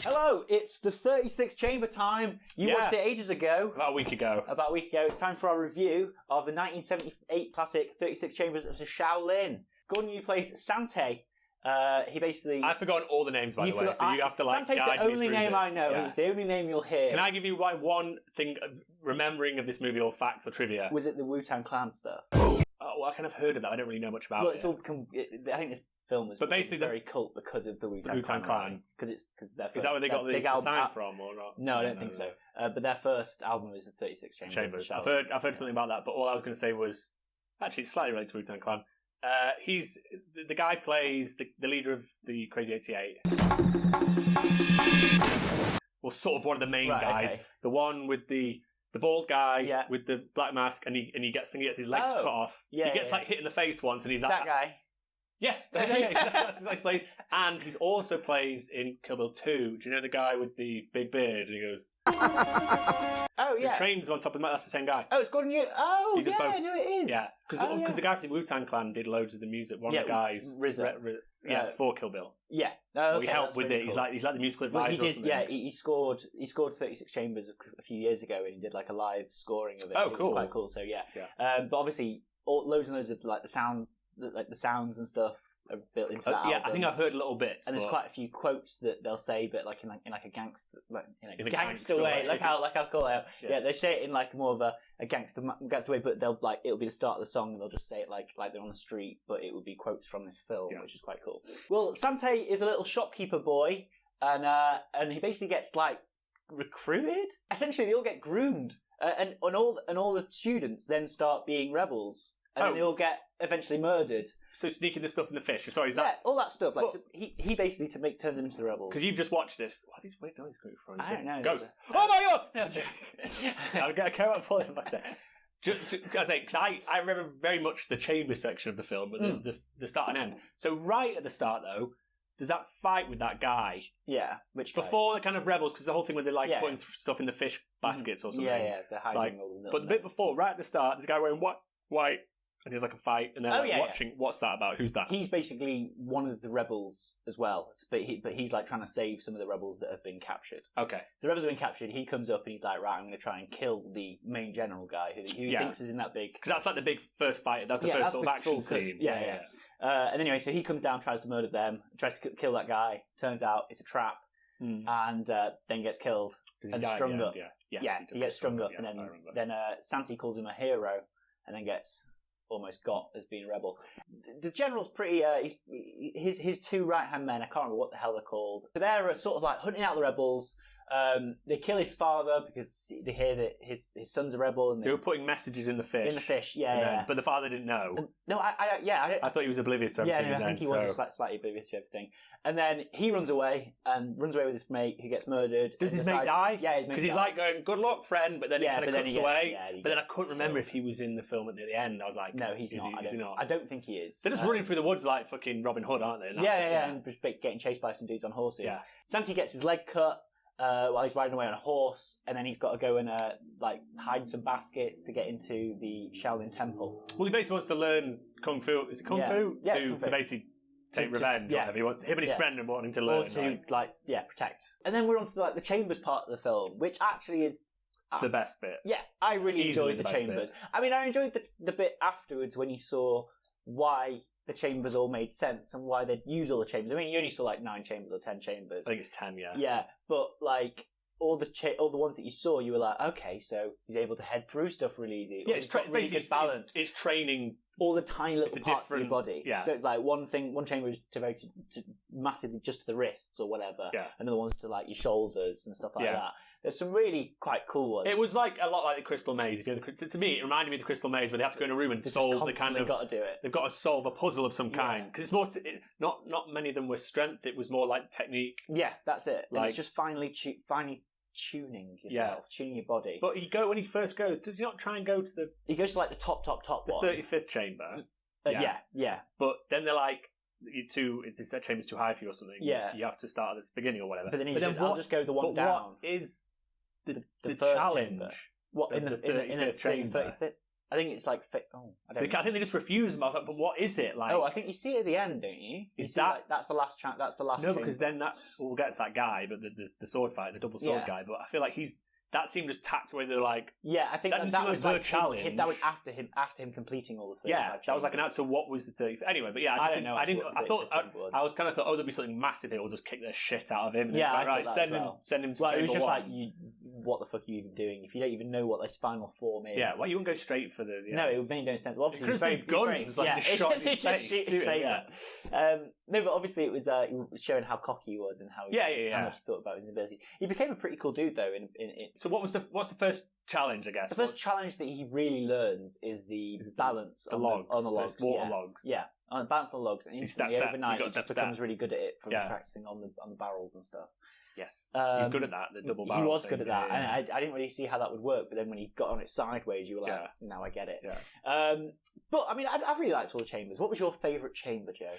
Hello, it's the 36 Chamber time. You watched it ages ago. About a week ago. It's time for our review of the 1978 classic 36 Chambers of the Shaolin. Gordon, you plays Sante. He basically... I've forgotten all the names, by the way, so you have to Sante's guide the me only through name this. I know. Yeah. It's the only name you'll hear. Can I give you one thing, remembering of this movie or facts or trivia? Was it the Wu-Tang Clan stuff? Oh, well, I kind of heard of that. I don't really know much about it. It's all... I think this film was very cult because of the Wu-Tang Clan. Because their first... Is that where they got the sign from, or not? No, I don't think so. But their first album was the 36 Chambers. I've heard something about that, but all I was going to say was... Actually, it's slightly related to Wu-Tang Clan. He's the guy plays the leader of the Crazy 88. Well, sort of one of the main guys. Okay. The one with the bald guy with the black mask, and he gets his legs cut off. Yeah, he gets hit in the face once, and he's like... That guy. Yes, that's his plays. And he also plays in Kill Bill 2. Do you know the guy with the big beard? And he goes... Oh, yeah. The trains on top of the map, that's the same guy. Oh, it's Gordon Yu. Oh, yeah, I know it is. Yeah, because the guy from the Wu-Tang Clan did loads of the music. One of the guys... RZA. For Kill Bill. Yeah. He helped with it. Cool. He's like the musical advisor or something. Yeah, he scored 36 Chambers a few years ago, and he did like a live scoring of it. Oh, it was quite cool, so yeah. But obviously, loads and loads of like the sounds and stuff are built into that album. Yeah, I think I've heard little bits. And there's quite a few quotes that they'll say, but like in a gangster, gangster way. Like how call it out. Yeah, they say it in like more of a gangster way, but it'll be the start of the song, and they'll just say it like they're on the street, but it would be quotes from this film, which is quite cool. Well, Sante is a little shopkeeper boy, and he basically gets like recruited. Essentially, they all get groomed, and all the students then start being rebels. And then they all get eventually murdered. So sneaking the stuff in the fish. Sorry, is that... Yeah, all that stuff. Like, so he basically turns them into the rebels. Because you've just watched this. What are these weird noises coming from? I don't know. Ghosts. Oh my god! No, I can't remember pulling it back there. Because I remember very much the chamber section of the film, but the start and end. So right at the start, though, there's that fight with that guy. Yeah, which guy? Before the kind of rebels, because the whole thing where they're putting stuff in the fish baskets or something. Yeah, they're hiding all the milk. But the bit before, right at the start, there's a guy wearing white, and there's like a fight, and they're watching. Yeah. What's that about? Who's that? He's basically one of the rebels as well, but he's like trying to save some of the rebels that have been captured. Okay. So the rebels have been captured. He comes up and he's like, right, I'm going to try and kill the main general guy who he thinks is in that big... Because that's like the big first fight. That's the first sort of action scene. Yeah. And anyway, so he comes down, tries to murder them, tries to kill that guy. Turns out it's a trap, and then gets killed and strung up. He gets strung up, and then Santi calls him a hero, and then gets almost got as being a rebel. The general's pretty... his two right-hand men, I can't remember what the hell they're called. So they're sort of like hunting out the rebels. They kill his father because they hear that his son's a rebel. And they were putting messages in the fish. But the father didn't know. I thought he was oblivious to everything. I think he was slightly oblivious to everything. And then he runs away with his mate who gets murdered. Does his mate die? Yeah, because he's like going, good luck, friend, but then it kind of cuts away. But then I couldn't remember if he was in the film at the end. I was like, no, he's not. Is he not? I don't think he is. They're just running through the woods like fucking Robin Hood, aren't they? And just getting chased by some dudes on horses. Yeah. Santi gets his leg cut while he's riding away on a horse, and then he's got to go and hide some baskets to get into the Shaolin temple. Well, he basically wants to learn kung fu. Is it kung fu? Yeah, to basically take revenge. Yeah. He wants him and his friend and wanting to learn. Or to protect. And then we're on to the chambers part of the film, which actually is the best bit. Yeah, I really enjoyed the chambers. Bit. I mean, I enjoyed the bit afterwards when you saw why the chambers all made sense and why they'd use all the chambers. I mean, you only saw like 9 chambers or 10 chambers. I think it's 10, yeah. Yeah, but like all the ones that you saw, you were like, okay, so he's able to head through stuff really easy. Yeah, it's really good balance. It's training all the tiny little parts of your body. Yeah. So it's like one chamber is devoted to massively just to the wrists or whatever. Yeah. Another one's to like your shoulders and stuff like that. There's some really quite cool ones. It was like a lot like the Crystal Maze. To me, it reminded me of the Crystal Maze where they have to go in a room and solve the kind of... got to do it. They've got to solve a puzzle of some kind. Because it's more... not many of them were strength. It was more like technique. Yeah, that's it. Like, and it's just finally tuning yourself, tuning your body. But when he first goes, does he not try and go to the... He goes to like the top the one. 35th chamber. Yeah. But then they're like... That chamber's too high for you or something. Yeah. You have to start at the beginning or whatever. But then I'll just go the one down. What is the first challenge? Chamber. What, in the 35th chamber? I think it's like I don't know. I think they just refuse them. I was like, but what is it? Like, I think you see it at the end, don't you? Is that like, that's the last chance? That's the last. No, because then we'll get to that guy, but the sword fight, the double sword guy. But I feel like that seemed just tacked away. They're like, I think that was the like challenge. That was after him completing all the 35 chambers. That was like an answer. What was the 30? Anyway, but yeah, I didn't. I thought I was kind of thought, oh, there'll be something massive here. We'll just kick the shit out of him. And it's like, right, send him to chamber it was just 1. like, what the fuck are you even doing if you don't even know what this final form is? Yeah, why you wouldn't go straight for the? No, it made no sense. Well, obviously, it could have been guns, like the shot in his face. Shoot his face. No, but obviously it was showing how cocky he was and how much he thought about his ability. He became a pretty cool dude though. So what's the first challenge? I guess the first challenge that he really learns is the balance on the logs. Water logs. Yeah, on the balance on the logs, and instantly overnight he just becomes really good at it from practicing on the barrels and stuff. Yes, he's good at that. The double barrel. He was good at that, and I didn't really see how that would work. But then when he got on it sideways, you were like, "Now I get it." Yeah. But I mean, I really liked all the chambers. What was your favourite chamber, Joe?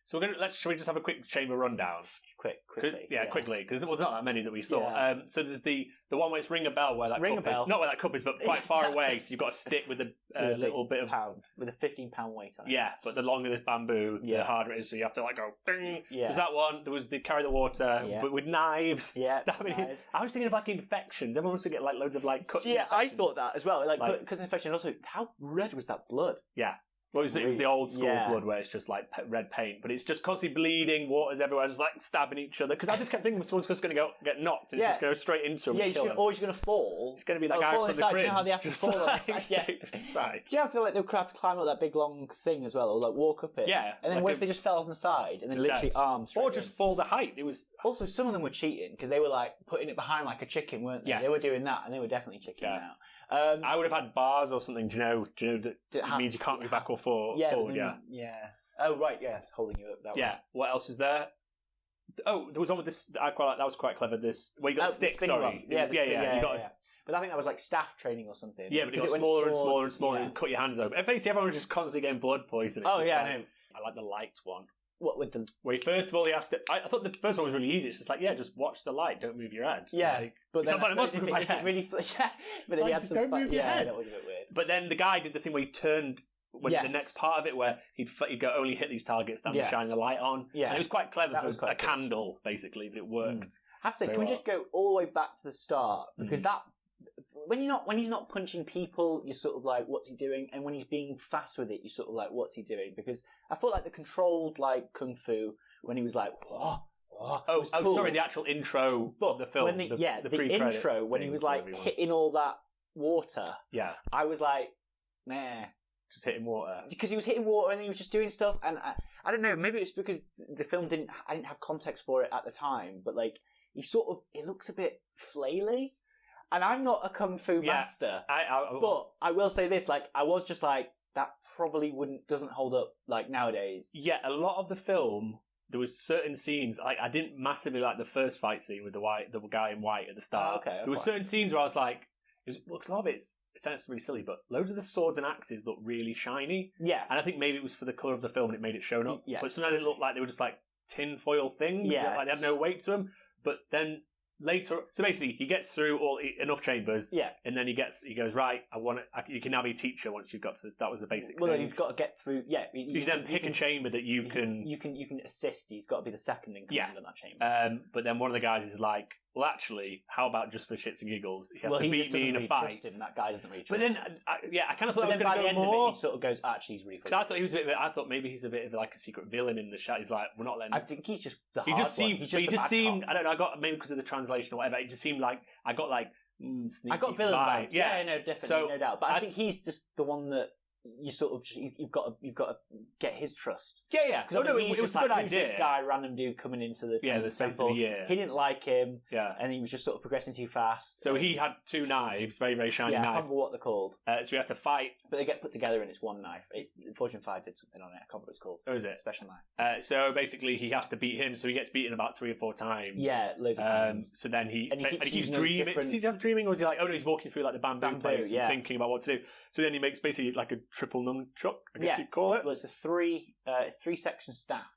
So shall we just have a quick chamber rundown? Quickly. Quickly, because there's not that many that we saw. Yeah. So there's the one where it's ring a bell, where that cup is. Not where that cup is, but quite far away. So you've got to stick with a little bit of pound with a 15-pound weight on it. Yeah, but the longer this bamboo, the harder it is. So you have to like go. Ding. Yeah. There's that one. There was the carry the water, but with knives, stabbing. Knives. I was thinking of like infections. Everyone wants to get like loads of like cuts. Yeah, I thought that as well. Like cuts infection. Also, how red was that blood? Yeah. Well, it was the old school blood where it's just like red paint, but it's just constantly bleeding, water's everywhere, just like stabbing each other. Because I just kept thinking someone's just going to get knocked and it's just going to go straight into him. Yeah, or he's going to fall. It's going to be that guy from the Cribs. Do you know how they have to fall on the side? Do you have to climb up that big long thing as well, or like walk up it? Yeah. And then what if they just fell on the side and then literally arms? Or just fall the height. It was also some of them were cheating because they were like putting it behind like a chicken, weren't they? Yes. They were doing that and they were definitely chickening out. I would have had bars or something. Do you know that means you can't move back or forward? Yeah. Oh right, yes, holding you up. That way. What else is there? Oh, there was one with this. I quite like that. Was quite clever. This where you got the stick. Sorry, you got. But I think that was like staff training or something. Yeah, but it got smaller and smaller and smaller and cut your hands open. And basically, everyone was just constantly getting blood poisoning. Oh yeah, I know. I like the light one. What with the? Where first of all he asked it. I thought the first one was really easy. It's just like just watch the light, don't move your head. Yeah, but then it must move my head. Really, but then he had some. Don't move your head. That was a bit weird. But then the guy did the thing where he turned. The next part of it where he'd go only hit these targets that were shining the light on. Yeah, and it was quite clever for a candle basically, but it worked. I have to say, can we just go all the way back to the start because that. When he's not punching people, you're sort of like, what's he doing? And when he's being fast with it, you're sort of like, what's he doing? Because I thought like the controlled like kung fu when he was like, whoa. Cool. Sorry, the actual intro of the film. The intro when he was like hitting all that water. Yeah, I was like, nah. Just hitting water because he was hitting water and he was just doing stuff. And I don't know, maybe it's because the film I didn't have context for it at the time. But like it looks a bit flaily. And I'm not a kung fu master, but I will say this: like, I was just like, that probably doesn't hold up like nowadays. Yeah, a lot of the film, there was certain scenes. Like, I didn't massively like the first fight scene with the guy in white at the start. Okay, there were certain scenes where I was like, a lot of it sounds really silly, but loads of the swords and axes look really shiny. Yeah, and I think maybe it was for the colour of the film and it made it shown up. Yeah. But sometimes it looked like they were just like tin foil things. Yeah, like they had no weight to them. But then. Later, so basically, he gets through enough chambers, and then he goes right. You can now be a teacher once you've got to. That was the basic thing. Well, you've got to get through. Yeah, you then pick a chamber that you can assist. He's got to be the second in command in that chamber. But then one of the guys is like, well, actually, how about just for shits and giggles? He has to beat me in a fight. Trust him. That guy doesn't really. But then, I kind of thought I was going to go more. He sort of goes, actually, he's really. Because I thought he was I thought maybe he's a bit of like a secret villain in the shot. He's like, we're not letting. I think he's just the hard one. He just seemed. I don't know. I got maybe because of the translation or whatever. It just seemed like I got like. I got villain vibes. Yeah, no, definitely, no doubt. But I think he's just the one that. You sort of you've got to get his trust. Yeah. Because it was a good idea. This guy, random dude coming into the temple. He didn't like him. Yeah, and he was just sort of progressing too fast. So he had two knives, very very shiny knives. I can't remember what they're called. So we had to fight, but they get put together and it's one knife. It's Fortune 5 did something on it. I can't remember what it's called. Oh, is it special knife? So basically, he has to beat him. So he gets beaten about 3 or 4 times. Yeah, loads of times. So then he keeps dreaming. Does he have dreaming, or is he like, oh no, he's walking through like the bamboo place and thinking about what to do. So then he makes basically like a triple nunchuck. I guess you'd call it. Well, it's a three-section staff.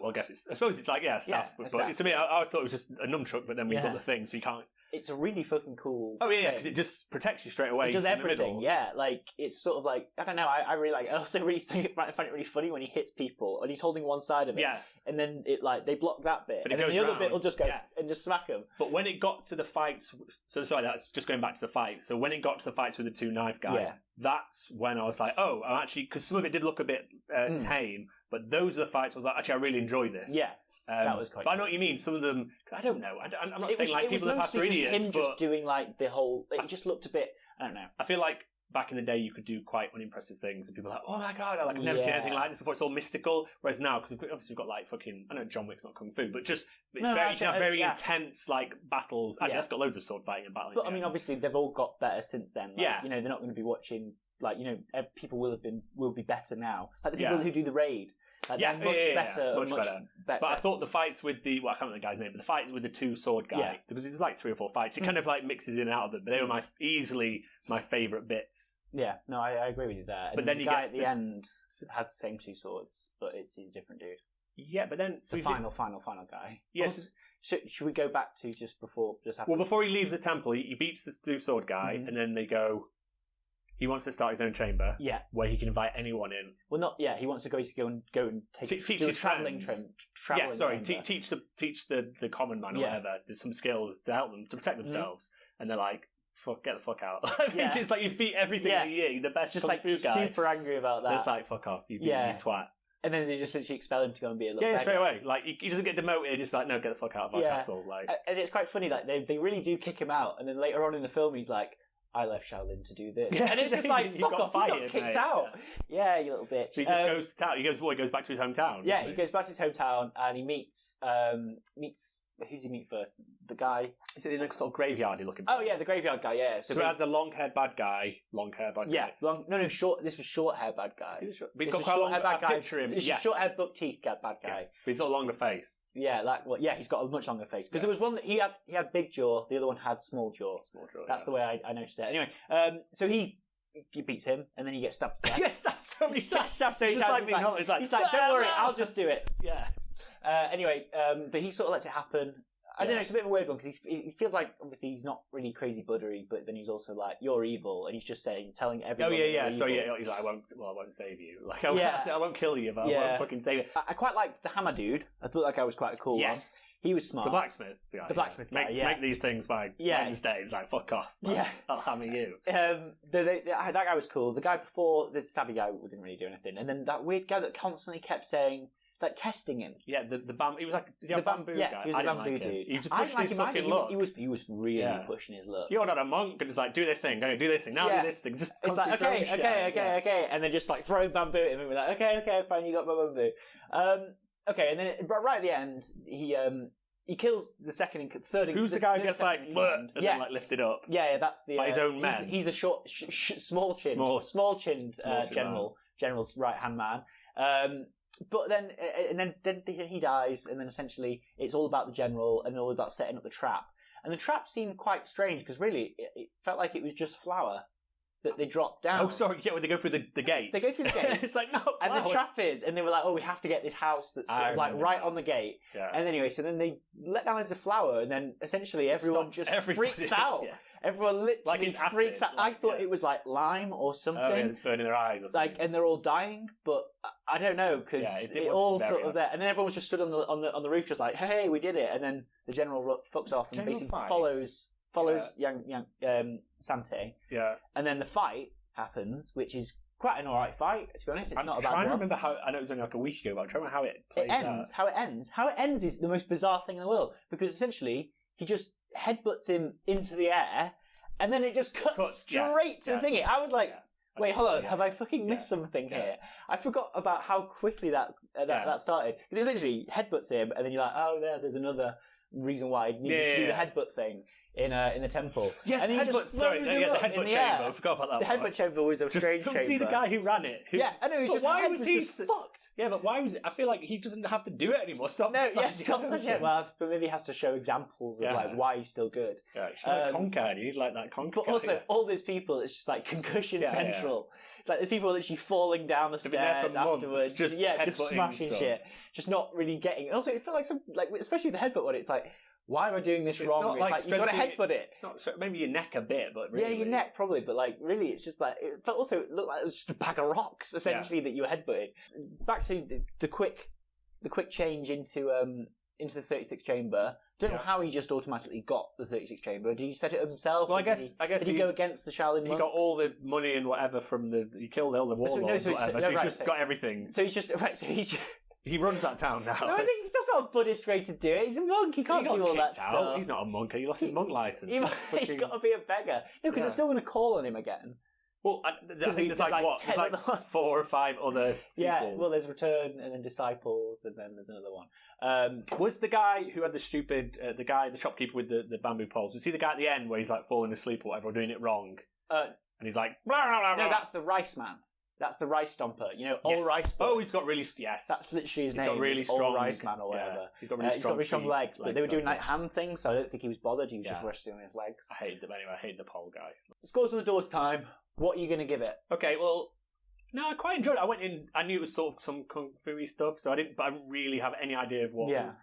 Well, I suppose it's like, staff. But staff. to me, I thought it was just a nunchuck, but then we've got the thing, so you can't... It's a really fucking cool. Oh yeah, because it just protects you straight away. It does from everything. The middle. Yeah, like it's sort of like I don't know. I really like. I also really find it really funny when he hits people and he's holding one side of it. Yeah, and then it like they block that bit, but and then the other bit will just go and just smack him. But when it got to the fights, so sorry, that's just going back to the fight. So when it got to the fights with the two knife guy, that's when I was like, oh, I'm actually, because some of it did look a bit tame, but those are the fights. I was like, actually, I really enjoyed this. Yeah. That was quite. But I know what you mean. Some of them, I don't know. I'm not saying like people in the past are idiots. Him just doing like the whole. It just looked a bit. I don't know. I feel like back in the day you could do quite unimpressive things, and people are like, oh my god, I've never seen anything like this before. It's all mystical. Whereas now, because obviously we've got like fucking. I know John Wick's not kung fu, but just very intense like battles. Actually, that's got loads of sword fighting and battling. But I mean, obviously they've all got better since then. Like, you know, they're not going to be watching. Like, you know, people will be better now. Like the people who do the raid. Like they're much better. But I thought the fights with I can't remember the guy's name, but the fight with the two sword guy, because there's like 3 or 4 fights, it kind of like mixes in and out of them, but they were easily my favourite bits. Yeah, no, I agree with you there. But then the guy at the end has the same 2 swords, but he's a different dude. Yeah, but then... So the final guy. Yes. Should we go back to just after... Well, before he leaves the temple, he beats the 2 sword guy, and then they go... He wants to start his own chamber, where he can invite anyone in. Well, not he wants to go and teach a travelling chamber. Teach the common man or whatever. There's some skills to help them to protect themselves, and they're like, get the fuck out. It's like you've beat everything in a year. You're the best just kung fu guy. Super angry about that. It's like fuck off, you twat. And then they just literally expel him to go and be a little beggar. Straight away. Like he doesn't get demoted. It's like, no, get the fuck out of our castle. Like, and it's quite funny. Like they really do kick him out, and then later on in the film, he's like, I left Shaolin to do this. And it's just like, fuck off, you got kicked out. Yeah, you little bitch. So he just goes to town. He goes back to his hometown. Yeah, he goes back to his hometown and he meets, who's he meet first? The guy. Is it in the sort of graveyardy looking place? Oh yeah, the graveyard guy, yeah. So it has a long-haired bad guy. Yeah, short, this was short-haired bad guy. But he's got quite a long, I picture him. Short-haired buck teeth bad guy. Yes. But he's got a longer face. Yeah, he's got a much longer face. Because there was one that he had big jaw, the other one had small jaw. That's the way I noticed it. Anyway, so he beats him, and then he gets stabbed to death. He gets stabbed so many times. He's like, don't worry, I'll just do it. Yeah. Anyway, but he sort of lets it happen. I don't know, it's a bit of a weird one, because he feels like, obviously, he's not really crazy buddery, but then he's also like, you're evil, and he's just telling everyone. So he's like, I won't save you. Like, I won't kill you, but I won't fucking save you. I quite like the hammer dude. I thought that guy was quite a cool one. He was smart. The blacksmith guy. The blacksmith guy, Make these things by Wednesday. It's like, fuck off. I'll hammer you. That guy was cool. The guy before, the stabby guy, didn't really do anything. And then that weird guy that constantly kept saying, like, testing him. Yeah, the bamboo. He was like the bamboo guy. Yeah, he was a bamboo dude. He was pushing his fucking luck. He was really pushing his luck. You're not a monk, and it's like, do this thing, do this thing, now do this thing. Just it's like, okay, and then just like throwing bamboo at him, and we're like, okay, fine, you got my bamboo. Okay, and then right at the end, he kills the second and third. Who's the guy who gets like and then like lifted up? Yeah, that's the by his own men. He's the short, small-chinned general's right-hand man. But then he dies, and then essentially it's all about the general and all about setting up the trap. And the trap seemed quite strange because really it felt like it was just flour that they dropped down. Oh, sorry, when they go through the gate. They go through the gate. It's like, no, flowers. And the trap is, and they were like, oh, we have to get this house that's sort of like right on the gate. Yeah. And anyway, so then they let down loads of flour, and then essentially everyone freaks out. Yeah. Everyone literally freaks out. I thought it was like lime or something. Oh, yeah, it's burning their eyes or something. Like, and they're all dying, but I don't know, because it all sort of there. And then everyone was just stood on the roof, just like, hey, we did it. And then the general fucks off and basically follows young Sante. Yeah. And then the fight happens, which is quite an alright fight, to be honest. It's not a bad one. I'm trying to remember how, I know it was only like a week ago, but I'm trying to remember how it plays out. How it ends is the most bizarre thing in the world, because essentially he just headbutts him into the air, and then it just cuts straight to the thingy. I was like, wait, hold on, have I fucking missed something here? I forgot about how quickly that started. Because it was literally headbutts him, and then you're like, oh, there's another reason why he needed to do the headbutt thing in the temple. Yes, and the headbutt. Sorry, the headbutt chamber. I forgot about that. The headbutt chamber was a strange chamber. See the guy who ran it. Yeah, I know. Why was he fucked? Yeah, but why was it? I feel like he doesn't have to do it anymore. Stop. Stop such it. Well, but maybe he has to show examples of like why he's still good. Yeah, like Conker. You need like that Conker. But also, all these people, it's just like concussion central. It's like there's people literally falling down the stairs afterwards. Just smashing shit. Just not really getting. And also, it felt like especially the headbutt one. It's like, why am I doing this wrong? It's like you've got to headbutt it. It's not maybe your neck a bit, but really, your neck probably, but like really, it's just like it felt also it looked like it was just a bag of rocks essentially that you were headbutting. Back to the quick change into the 36 chamber. Don't know how he just automatically got the 36 chamber. Did he set it himself? Well, I guess did he go against the Shaolin monks? He got all the money and whatever from he killed all the warlords. So he's just got everything. So he's just he runs that town now. No, I think that's not a Buddhist way to do it. He's a monk. He can't do all that stuff. He's not a monk. He lost his monk license. He's got to be a beggar. No, because they're still going to call on him again. Well, I think there's like 4 or 5 other sequels. Yeah, well, there's Return and then Disciples and then there's another one. Was the guy who had the stupid, the shopkeeper with the bamboo poles, was he the guy at the end where he's like falling asleep or whatever, or doing it wrong? And he's like, blah, blah, blah, blah. No, that's the Rice Man. That's the Rice Stomper. You know, Old Rice. Oh, he's got really, that's literally his name. He's got really strong, Old Rice Man or whatever. He's got really strong legs. But they were doing like hand things, so I don't think he was bothered. He was just resting on his legs. I hated them anyway. I hated the pole guy. Scores on the Doors time. What are you going to give it? Okay, well, no, I quite enjoyed it. I went in, I knew it was sort of some kung fu-y stuff, so I didn't really have any idea of what it was.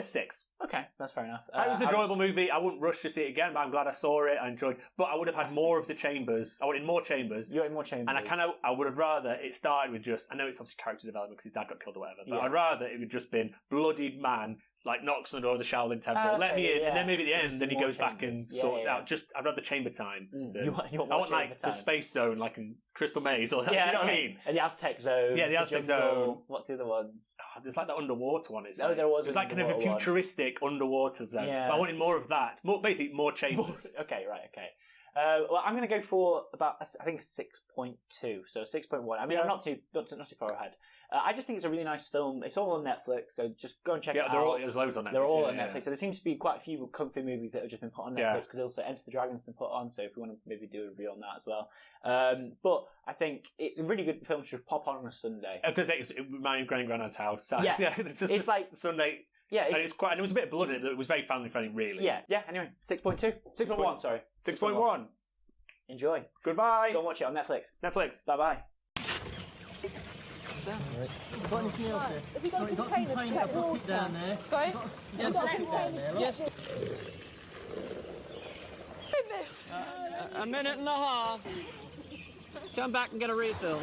6. Okay, that's fair enough. It was an enjoyable movie. I wouldn't rush to see it again, but I'm glad I saw it. I enjoyed, but I would have had more of the chambers. I wanted more chambers. You wanted more chambers, and I would have rather it started with just. I know it's obviously character development because his dad got killed or whatever, but I'd rather it would just been bloodied man. Like knocks on the door of the Shaolin temple, let me in, and then maybe at the end, then he goes back and sorts it out. Just I'd rather chamber time. You want I want like the space zone, like in Crystal Maze, or you know what I mean? And the Aztec zone. Yeah, the Aztec zone. What's the other ones? There's like the underwater one. There was. It was like kind of a futuristic underwater zone. Yeah. But I wanted more of that. Basically more chambers. Okay. Well, I'm going to go for about, I think, 6.2. So 6.1. I mean, I'm not too far ahead. I just think it's a really nice film. It's all on Netflix, so just go and check it out. There's loads on Netflix. They're all on Netflix. So there seems to be quite a few kung fu movies that have just been put on Netflix because also Enter the Dragon's been put on. So if you want to maybe do a review on that as well. But I think it's a really good film to just pop on a Sunday. Because it reminded me of Granny Grandad's house. It's like Sunday. Yeah, and it was a bit of blood in it, but it was very family friendly, really. Yeah. Anyway, 6.2, 6.1. Sorry, 6.1. Enjoy. Goodbye. Go and watch it on Netflix. Bye bye. Have you got a container to collect water? Down there. Sorry? Yes. Goodness. A minute and a half. Come back and get a refill.